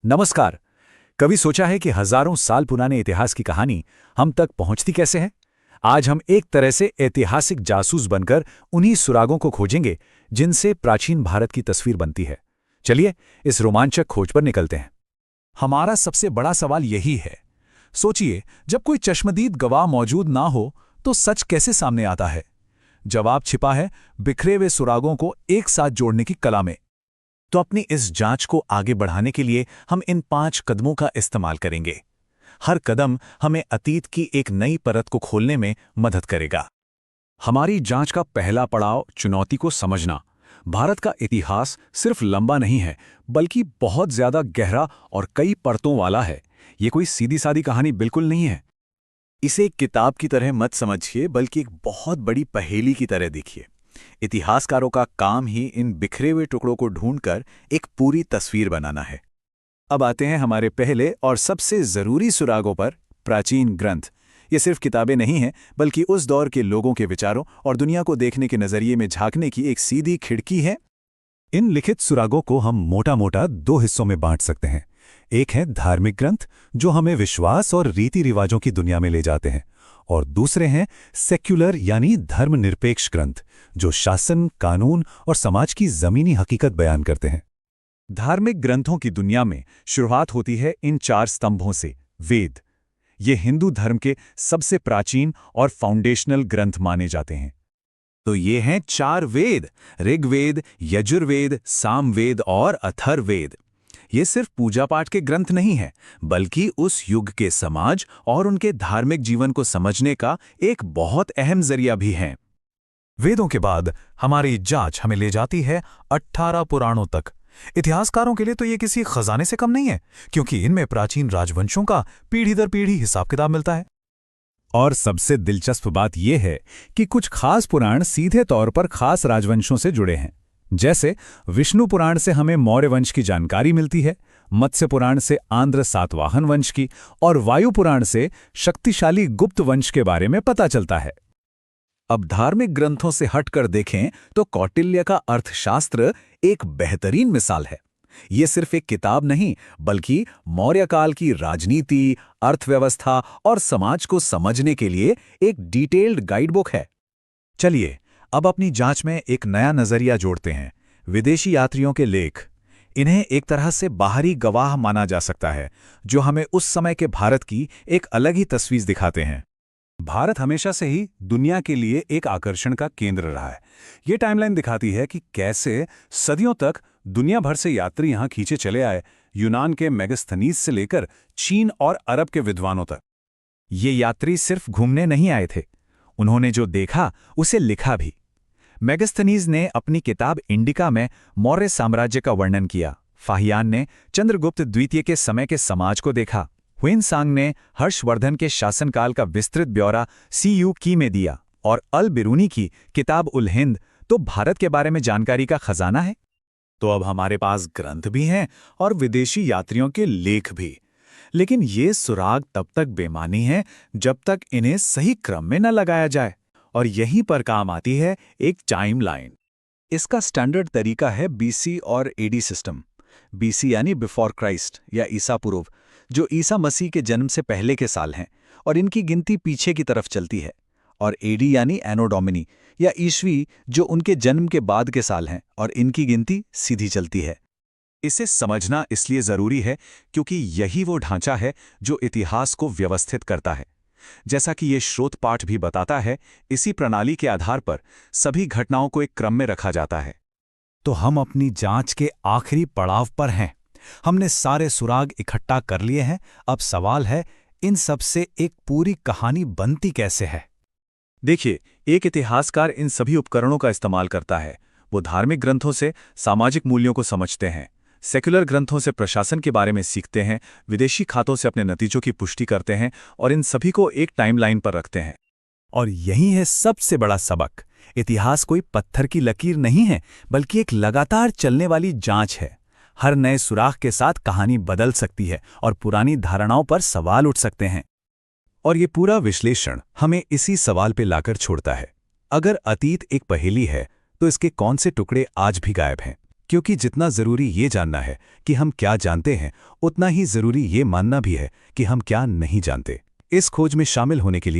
नमस्कार। कभी सोचा है कि हजारों साल पुराने इतिहास की कहानी हम तक पहुंचती कैसे है? आज हम एक तरह से ऐतिहासिक जासूस बनकर उन्हीं सुरागों को खोजेंगे जिनसे प्राचीन भारत की तस्वीर बनती है। चलिए इस रोमांचक खोज पर निकलते हैं। हमारा सबसे बड़ा सवाल यही है। सोचिए, जब कोई चश्मदीद गवाह मौजूद ना हो तो सच कैसे सामने आता है? जवाब छिपा है बिखरे हुए सुरागों को एक साथ जोड़ने की कला में। तो अपनी इस जांच को आगे बढ़ाने के लिए हम इन 5 कदमों का इस्तेमाल करेंगे। हर कदम हमें अतीत की एक नई परत को खोलने में मदद करेगा। हमारी जांच का पहला पड़ाव चुनौती को समझना। भारत का इतिहास सिर्फ लंबा नहीं है, बल्कि बहुत ज्यादा गहरा और कई परतों वाला है। ये कोई सीधी सादी कहानी बिल्कुल नहीं है। इसे एक किताब की तरह मत समझिए, बल्कि एक बहुत बड़ी पहेली की तरह देखिए। इतिहासकारों का काम ही इन बिखरे हुए टुकड़ों को ढूंढकर एक पूरी तस्वीर बनाना है। अब आते हैं हमारे पहले और सबसे जरूरी सुरागों पर, प्राचीन ग्रंथ। ये सिर्फ किताबें नहीं हैं, बल्कि उस दौर के लोगों के विचारों और दुनिया को देखने के नजरिए में झांकने की एक सीधी खिड़की है। इन लिखित सुरागों को हम मोटा मोटा 2 हिस्सों में बांट सकते हैं। एक है धार्मिक ग्रंथ, जो हमें विश्वास और रीति रिवाजों की दुनिया में ले जाते हैं, और दूसरे हैं सेक्युलर यानी धर्मनिरपेक्ष ग्रंथ, जो शासन, कानून और समाज की जमीनी हकीकत बयान करते हैं। धार्मिक ग्रंथों की दुनिया में शुरुआत होती है इन 4 स्तंभों से। वेद, ये हिंदू धर्म के सबसे प्राचीन और फाउंडेशनल ग्रंथ माने जाते हैं। तो ये हैं 4 वेद: ऋग्वेद, यजुर्वेद, सामवेद और अथर्ववेद। ये सिर्फ पूजा पाठ के ग्रंथ नहीं हैं, बल्कि उस युग के समाज और उनके धार्मिक जीवन को समझने का एक बहुत अहम जरिया भी हैं। वेदों के बाद हमारी जांच हमें ले जाती है 18 पुराणों तक। इतिहासकारों के लिए तो ये किसी खजाने से कम नहीं है, क्योंकि इनमें प्राचीन राजवंशों का पीढ़ी दर पीढ़ी हिसाब किताब मिलता है। और सबसे दिलचस्प बात यह है कि कुछ खास पुराण सीधे तौर पर खास राजवंशों से जुड़े हैं। जैसे विष्णु पुराण से हमें मौर्य वंश की जानकारी मिलती है, मत्स्य पुराण से आंध्र सातवाहन वंश की, और वायु पुराण से शक्तिशाली गुप्त वंश के बारे में पता चलता है। अब धार्मिक ग्रंथों से हटकर देखें तो कौटिल्य का अर्थशास्त्र एक बेहतरीन मिसाल है। ये सिर्फ एक किताब नहीं, बल्कि मौर्य काल की राजनीति, अर्थव्यवस्था और समाज को समझने के लिए एक डिटेल्ड गाइडबुक है। चलिए अब अपनी जांच में एक नया नजरिया जोड़ते हैं: विदेशी यात्रियों के लेख। इन्हें एक तरह से बाहरी गवाह माना जा सकता है, जो हमें उस समय के भारत की एक अलग ही तस्वीर दिखाते हैं। भारत हमेशा से ही दुनिया के लिए एक आकर्षण का केंद्र रहा है। ये टाइमलाइन दिखाती है कि कैसे सदियों तक दुनिया भर से यात्री यहाँ खींचे चले आए, यूनान के मेगास्थनीज से लेकर चीन और अरब के विद्वानों तक। ये यात्री सिर्फ घूमने नहीं आए थे, उन्होंने जो देखा उसे लिखा भी। मेगास्थनीज ने अपनी किताब इंडिका में मौर्य साम्राज्य का वर्णन किया, फाहियान ने चंद्रगुप्त द्वितीय के समय के समाज को देखा, हुइनसांग ने हर्षवर्धन के शासनकाल का विस्तृत ब्यौरा सीयू की में दिया, और अल बिरूनी की किताब उल हिंद तो भारत के बारे में जानकारी का खजाना है। तो अब हमारे पास ग्रंथ भी हैं और विदेशी यात्रियों के लेख भी। लेकिन ये सुराग तब तक बेमानी है जब तक इन्हें सही क्रम में न लगाया जाए, और यहीं पर काम आती है एक टाइमलाइन। इसका स्टैंडर्ड तरीका है बीसी और एडी सिस्टम। बीसी यानी बिफोर क्राइस्ट या ईसा पूर्व, जो ईसा मसीह के जन्म से पहले के साल हैं, और इनकी गिनती पीछे की तरफ चलती है। और एडी यानी एनो डोमिनी या ईस्वी, जो उनके जन्म के बाद के साल हैं, और इनकी गिनती सीधी चलती है। इसे समझना इसलिए जरूरी है क्योंकि यही वो ढांचा है जो इतिहास को व्यवस्थित करता है। जैसा कि ये स्रोत पाठ भी बताता है, इसी प्रणाली के आधार पर सभी घटनाओं को एक क्रम में रखा जाता है। तो हम अपनी जांच के आखिरी पड़ाव पर हैं। हमने सारे सुराग इकट्ठा कर लिए हैं। अब सवाल है, इन सब से एक पूरी कहानी बनती कैसे है? देखिए, एक इतिहासकार इन सभी उपकरणों का इस्तेमाल करता है। वो धार्मिक ग्रंथों से सामाजिक मूल्यों को समझते हैं, सेक्युलर ग्रंथों से प्रशासन के बारे में सीखते हैं, विदेशी खातों से अपने नतीजों की पुष्टि करते हैं, और इन सभी को एक टाइमलाइन पर रखते हैं। और यही है सबसे बड़ा सबक। इतिहास कोई पत्थर की लकीर नहीं है, बल्कि एक लगातार चलने वाली जांच है। हर नए सुराग के साथ कहानी बदल सकती है और पुरानी धारणाओं पर सवाल उठ सकते हैं। और ये पूरा विश्लेषण हमें इसी सवाल पे लाकर छोड़ता है: अगर अतीत एक पहेली है, तो इसके कौन से टुकड़े आज भी गायब हैं? क्योंकि जितना ज़रूरी ये जानना है कि हम क्या जानते हैं, उतना ही ज़रूरी ये मानना भी है कि हम क्या नहीं जानते। इस खोज में शामिल होने के लिए